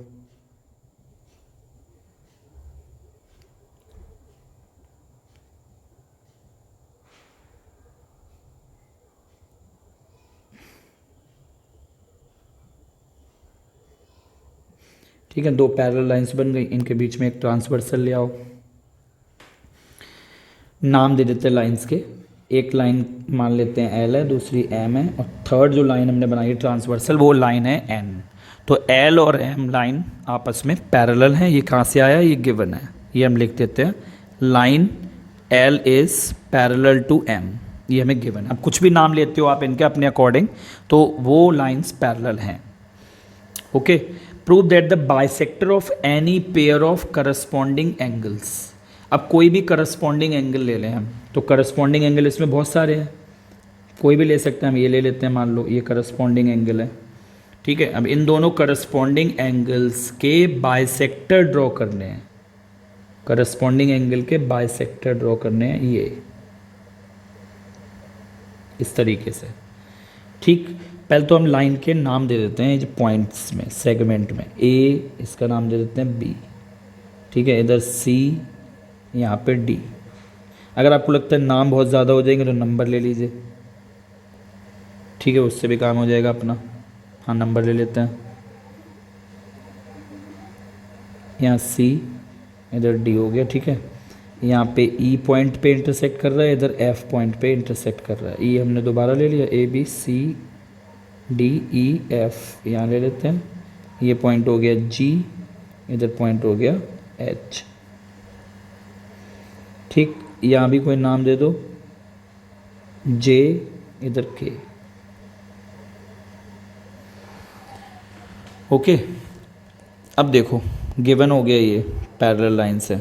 ठीक है, 2 पैरेलल लाइंस बन गई, इनके बीच में एक ट्रांसवर्सल ले आओ। नाम दे देते हैं लाइंस के। एक लाइन मान लेते हैं एल है, दूसरी एम है, और थर्ड जो लाइन हमने बनाई है ट्रांसवर्सल वो लाइन है एन। तो एल और एम लाइन आपस में पैरेलल हैं। ये कहाँ से आया, ये गिवन है, ये हम लिख देते हैं line L is parallel to M, ये हमें गिवन है। अब कुछ भी नाम लेते हो आप इनके अपने अकॉर्डिंग, तो वो लाइंस पैरेलल हैं। Okay, prove that the bisector of any pair of corresponding angles. अब कोई भी करस्पॉन्डिंग एंगल ले लें हम, तो करस्पॉन्डिंग एंगल इसमें बहुत सारे हैं, कोई भी ले सकते हैं। हम ये ले लेते हैं, मान लो ये करस्पॉन्डिंग एंगल है। ठीक है, अब इन दोनों करस्पॉन्डिंग एंगल्स के बाइसेक्टर ड्रॉ करने हैं, करस्पॉन्डिंग एंगल के बाइसेक्टर ड्रॉ करने हैं, ये इस तरीके से। ठीक, पहले तो हम लाइन के नाम दे देते हैं, जो पॉइंट्स में सेगमेंट में, ए इसका नाम दे देते हैं बी, ठीक है, इधर सी, यहाँ पे डी। अगर आपको लगता है नाम बहुत ज़्यादा हो जाएंगे तो नंबर ले लीजिए, ठीक है, उससे भी काम हो जाएगा अपना। हाँ, नंबर ले लेते हैं, यहाँ सी, इधर डी हो गया। ठीक है, यहाँ पे ई पॉइंट पे इंटरसेक्ट कर रहा है, इधर एफ पॉइंट पे इंटरसेक्ट कर रहा है। ई हमने दोबारा ले लिया, A B C D E F, यहाँ ले लेते हैं। ये पॉइंट हो गया जी, इधर पॉइंट हो गया एच। ठीक, यहाँ भी कोई नाम दे दो, जे, इधर के। ओके, अब देखो गिवन हो गया, ये पैरेलल लाइन से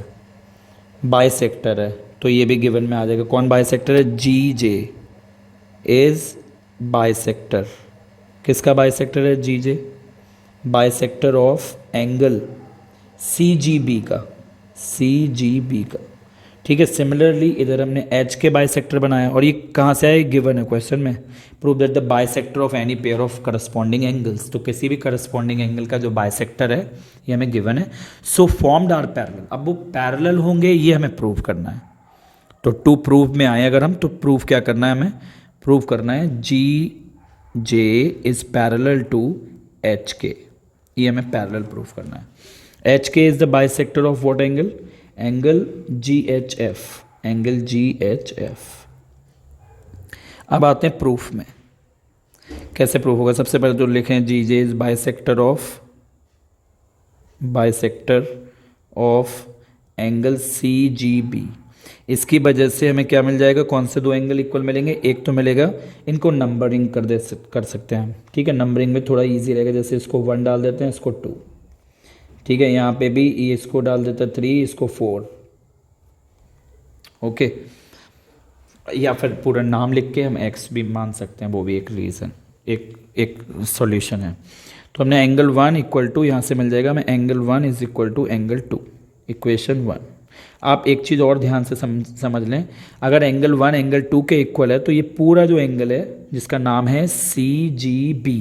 बाइसेक्टर है, तो ये भी गिवन में आ जाएगा। कौन बाइसेक्टर है, जी जे इज बाइसेक्टर। किसका बाइसेक्टर है, G J, bisector of angle C G B का, सी जी बी का। ठीक है, सिमिलरली इधर हमने एच के बाइसेक्टर बनाया, और ये कहाँ से आया, गिवन है क्वेश्चन में। Prove that the bisector of any pair of corresponding angles, तो किसी भी करस्पॉन्डिंग एंगल का जो बाइसेक्टर है ये हमें गिवन है। सो फॉर्म्ड आर पैरेलल, अब वो पैरेलल होंगे ये हमें प्रूव करना है। तो टू प्रूव में आए अगर हम, तो प्रूव क्या करना है हमें, प्रूव करना है G J is parallel to H के, ये हमें पैरेलल प्रूव करना है। एच के is the bisector of what angle, angle G H F, angle G H F. अब आते हैं प्रूफ में, कैसे प्रूफ होगा। सबसे पहले तो लिखें G J is bisector of angle C G B. इसकी वजह से हमें क्या मिल जाएगा, कौन से दो एंगल इक्वल मिलेंगे, एक तो मिलेगा, इनको नंबरिंग कर सकते हैं हम, ठीक है, नंबरिंग में थोड़ा इजी रहेगा, जैसे इसको 1 डाल देते हैं, इसको 2, ठीक है, यहाँ पे भी ये इसको डाल देते हैं 3, इसको 4, ओके, या फिर पूरा नाम लिख के हम x भी मान सकते हैं, वो भी एक रीज़न, एक सॉल्यूशन है। तो हमने एंगल 1 इक्वल टू, यहाँ से मिल जाएगा हमें angle 1 is equal to angle 2, equation 1। आप एक चीज़ और ध्यान से समझ लें, अगर एंगल 1 एंगल 2 के इक्वल है तो ये पूरा जो एंगल है जिसका नाम है CGB,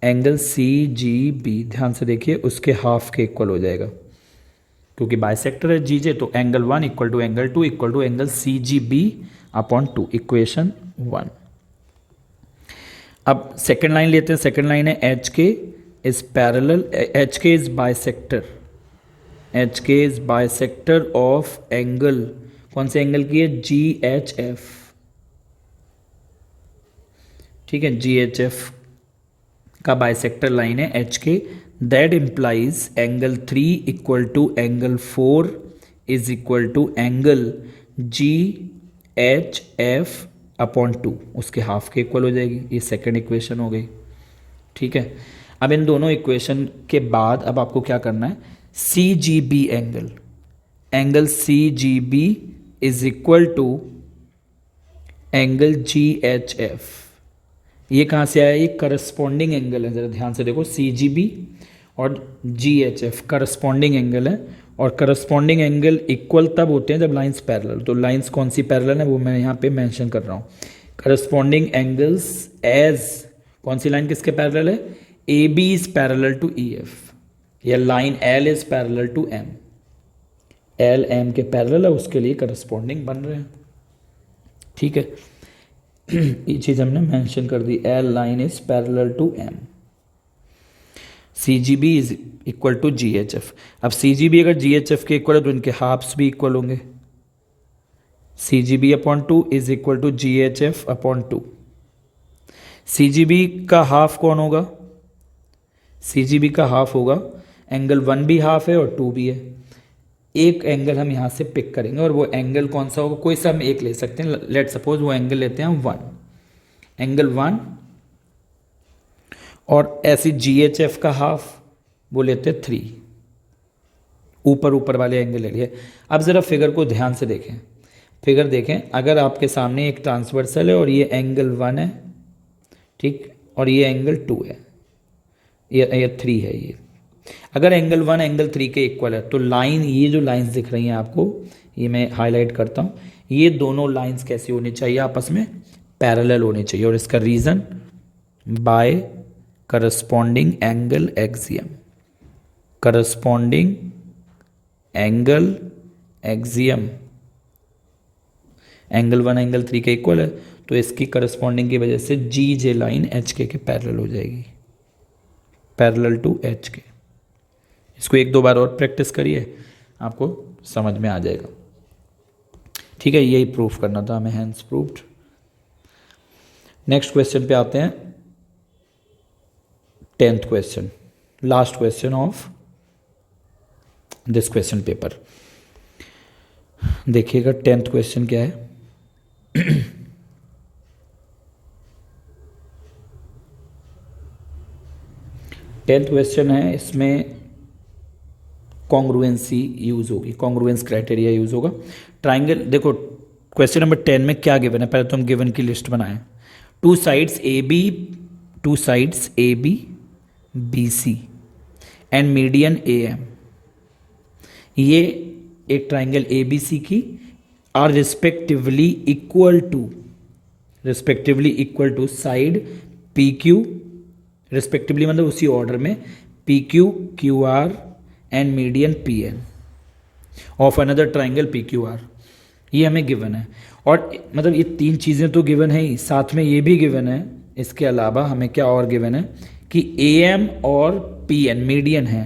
एंगल CGB, ध्यान से देखिए, उसके हाफ के इक्वल हो जाएगा, क्योंकि बाइसेक्टर है जीजे, तो angle 1 equal to angle 2 equal to angle CGB upon 2, equation 1। अब सेकेंड लाइन लेते हैं, सेकेंड लाइन है HK is parallel, HK is bisector, HK is bisector of angle, कौन से एंगल की है, GHF, ठीक है, GHF का बाइसेक्टर लाइन है HK, that implies angle 3 equal to angle 4 is equal to angle GHF upon 2, उसके हाफ के इक्वल हो जाएगी। ये सेकंड इक्वेशन हो गई, ठीक है। अब इन दोनों इक्वेशन के बाद अब आपको क्या करना है, CGB angle, angle CGB is equal to angle GHF, ये कहाँ से आया, ये करस्पॉन्डिंग एंगल है, जरा ध्यान से देखो, CGB और GHF करस्पॉन्डिंग एंगल है, और करस्पॉन्डिंग एंगल इक्वल तब होते हैं जब लाइंस पैरेलल, तो लाइंस कौन सी पैरेलल है वो मैं यहाँ पे मेंशन कर रहा हूँ। करस्पॉन्डिंग एंगल्स एज, कौन सी लाइन किसके पैरेलल है, AB is parallel to EF, या line L is parallel to M, L M के पैरेलल है, उसके लिए करस्पॉन्डिंग बन रहे हैं, ठीक है। ये चीज़ हमने मेंशन कर दी, L line is parallel to M, CGB is equal to GHF। अब CGB अगर GHF के इक्वल है तो इनके हाफ्स भी इक्वल होंगे, CGB upon 2 is equal to GHF upon 2। CGB का हाफ कौन होगा, CGB का हाफ होगा, एंगल 1 भी हाफ है और 2 भी है, एक एंगल हम यहाँ से पिक करेंगे, और वो एंगल कौन सा होगा, कोई सा हम एक ले सकते हैं, लेट सपोज वो एंगल लेते हैं हम 1, एंगल 1, और ऐसी GHF का हाफ वो लेते 3, ऊपर वाले एंगल ले लिए। अब ज़रा फिगर को ध्यान से देखें, फिगर देखें, अगर आपके सामने एक ट्रांसवर्सल है और ये एंगल 1 है, ठीक, और ये एंगल 2 है, ये 3 है, ये अगर एंगल 1 एंगल 3 के इक्वल है तो लाइन, ये जो लाइंस दिख रही हैं आपको, ये मैं हाईलाइट करता हूँ, ये दोनों लाइंस कैसी होनी चाहिए, आपस में पैरेलल होनी चाहिए, और इसका reason by corresponding angle axiom, corresponding angle axiom, angle 1 angle 3 के इक्वल है तो इसकी करस्पॉन्डिंग की वजह से GJ लाइन HK के पैरेलल हो जाएगी, पैरेलल टू HK। इसको एक दो बार और प्रैक्टिस करिए, आपको समझ में आ जाएगा, ठीक है। यही प्रूफ करना था हमें, हैंस प्रूव्ड। नेक्स्ट क्वेश्चन पे आते हैं, 10th question, last question of this question paper. देखिएगा 10th क्वेश्चन क्या है। 10th क्वेश्चन है, इसमें कॉन्ग्रुएंसी यूज होगी, कॉन्ग्रुएंस क्राइटेरिया यूज होगा। ट्राइंगल, देखो क्वेश्चन नंबर 10 में क्या गिवन है, पहले तो हम गिवन की लिस्ट बनाएं। Two sides A B BC and median AM, ये एक ट्राइंगल ABC की are respectively equal to side PQ, respectively मतलब उसी ऑर्डर में, PQ QR and median PN of another triangle PQR, ये हमें गिवन है। और मतलब ये तीन चीज़ें तो गिवन है ही, साथ में ये भी गिवन है, इसके अलावा हमें क्या और गिवन है कि AM और PN मीडियन है,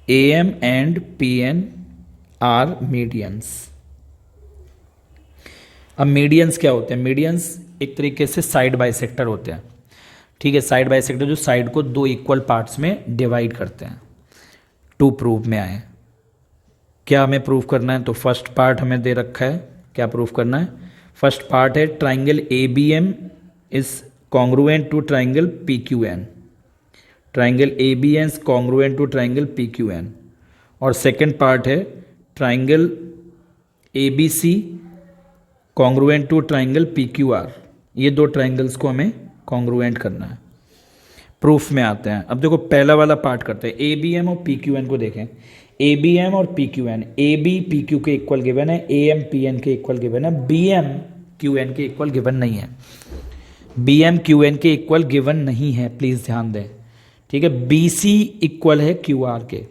AM and PN are medians. अब मीडियंस क्या होते हैं, मीडियंस एक तरीके से साइड बाइसेक्टर होते हैं, ठीक है, साइड बाइसेक्टर जो साइड को दो इक्वल पार्ट्स में डिवाइड करते हैं। टू प्रूव में आए क्या हमें प्रूफ करना है? तो फर्स्ट पार्ट हमें दे रखा है, क्या प्रूफ करना है? फर्स्ट पार्ट है triangle A B M is congruent to triangle P Q N, triangle A B N is congruent to triangle P Q N. और सेकेंड पार्ट है triangle A B C congruent to triangle P Q R. ये दो triangles को हमें congruent करना है। Proof में आते हैं। अब देखो पहला वाला पार्ट करते हैं, ए बी एम और पी क्यू एन को देखें। ए बी एम और P Q N, A B P Q के इक्वल गिवन है, ए एम पी एन के इक्वल गिवन है, बी एम क्यू एन के इक्वल गिवन नहीं है। बी एम क्यू एन के इक्वल गिवन नहीं है, प्लीज ध्यान दें, ठीक है। बी सी इक्वल है क्यू आर के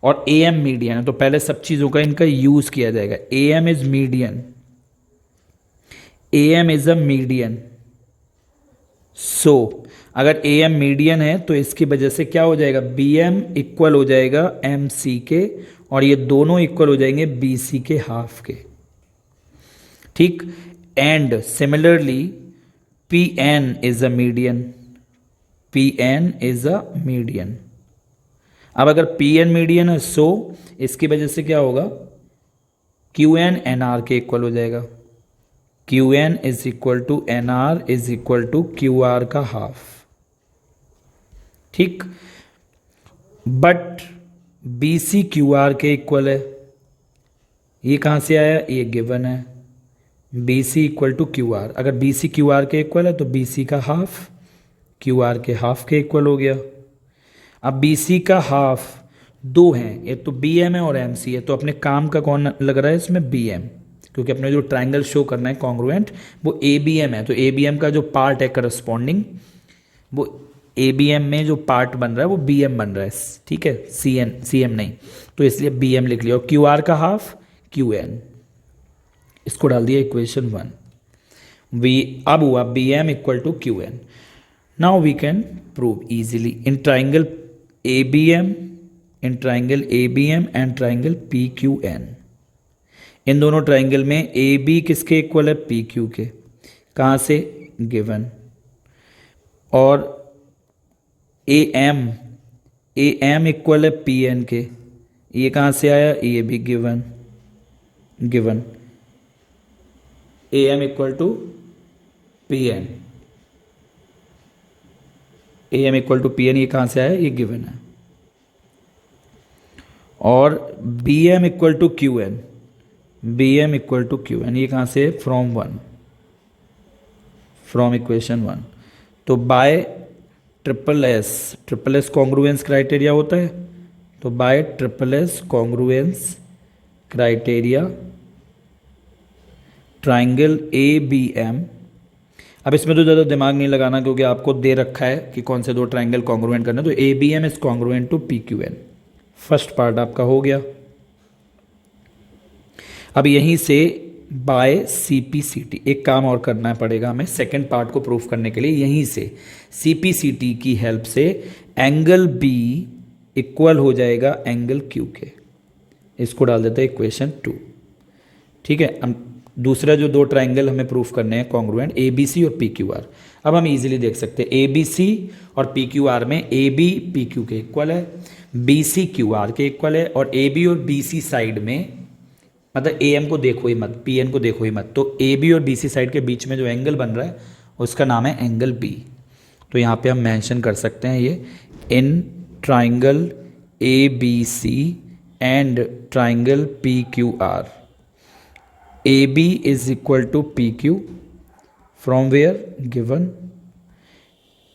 और ए एम मीडियन है। तो पहले सब चीजों का इनका यूज किया जाएगा। A M is median, A M is a median. So अगर ए एम मीडियन है तो इसकी वजह से क्या हो जाएगा, बी एम इक्वल हो जाएगा एम सी के और ये दोनों इक्वल हो जाएंगे बी सी के हाफ के, ठीक। And similarly P N is a median, P N is a median. अब अगर पी एन मीडियन है सो इसकी वजह से क्या होगा, क्यू एन एन आर के इक्वल हो जाएगा। Q N is equal to N R is equal to Q R का हाफ, ठीक। But B C Q R के इक्वल है, ये कहां से आया, ये गिवन है। B C equal to Q R, अगर बी सी क्यू आर के इक्वल है तो बी सी का हाफ क्यू आर के हाफ के इक्वल हो गया। अब बी सी का हाफ दो हैं, एक तो बी एम है और एम सी है, तो अपने काम का कौन लग रहा है इसमें, बी एम, क्योंकि अपने जो ट्राइंगल शो करना है कॉन्ग्रुएंट वो ए बी एम है। तो ए बी एम का जो पार्ट है करस्पॉन्डिंग, वो ए बी एम में जो पार्ट बन रहा है वो बी एम बन रहा है, ठीक है, सी एम नहीं, तो इसलिए बी एम लिख लिया। और क्यू आर का हाफ क्यू एन, इसको डाल दिया इक्वेशन 1। अब हुआ B M equal to Q N. Now we can prove easily in triangle A B M, in triangle A B M and triangle P Q N. इन दोनों triangle में A B किसके इक्वल है, पी क्यू के, कहां से, given. और ए एम इक्वल है पी एन के, ये कहां से आया, ये भी given, given. A M equal to P N, A M equal to P N, ये कहां से आया, ये गिवन है। और B M equal to Q N, B M equal to Q N, ये कहां से, फ्रॉम 1, फ्रॉम इक्वेशन 1। तो by triple S congruence criteria होता है, तो by triple S congruence criteria triangle A B M. अब इसमें तो ज़्यादा दिमाग नहीं लगाना क्योंकि आपको दे रखा है कि कौन से दो ट्राइंगल कॉन्ग्रुएंट करना है। तो A B M is congruent to P Q N, first part आपका हो गया। अब यहीं से by C P C T एक काम और करना पड़ेगा हमें सेकेंड पार्ट को प्रूफ करने के लिए। यहीं से सी पी सी टी की हेल्प से एंगल बी इक्वल हो जाएगा एंगल क्यू के, इसको डाल देते हैं इक्वेशन 2, ठीक है। हम दूसरा जो दो ट्राइंगल हमें प्रूफ करने हैं कॉन्ग्रुएंट, ए बी सी और पी क्यू आर। अब हम इजीली देख सकते हैं ए बी सी और पी क्यू आर में ए बी पी क्यू के इक्वल है, बी सी क्यू आर के इक्वल है, और ए बी और बी सी साइड में, मतलब ए एम को देखो ही मत, पी एन को देखो ही मत, तो ए बी और बी सी साइड के बीच में जो एंगल बन रहा है उसका नाम है एंगल बी। तो यहाँ पे हम मेंशन कर सकते हैं ये, in triangle A B C and triangle P Q R, A B is equal to P Q from where, given.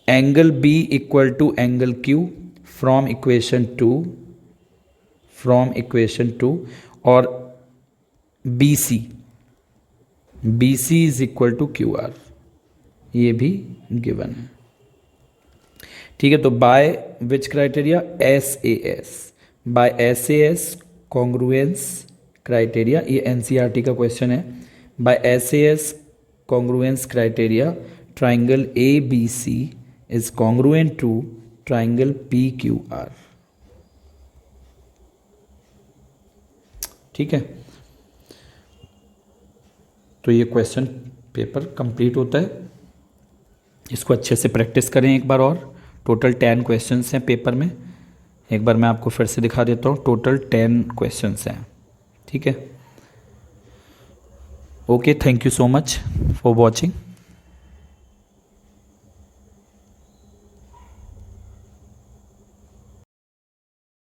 Angle B equal to angle Q from equation 2, from equation 2। और B C is equal to Q R, ये भी given है, ठीक है। तो by which criteria, S A S, by S A S congruence criteria, ये NCERT का question है। By S A S congruence criteria triangle A B C is congruent to triangle P Q R, ठीक है। तो ये question paper complete होता है। इसको अच्छे से प्रैक्टिस करें एक बार और। टोटल 10 क्वेश्चंस हैं पेपर में, एक बार मैं आपको फिर से दिखा देता हूँ। टोटल 10 क्वेश्चंस हैं। ठीक है। Okay, thank you so much for watching.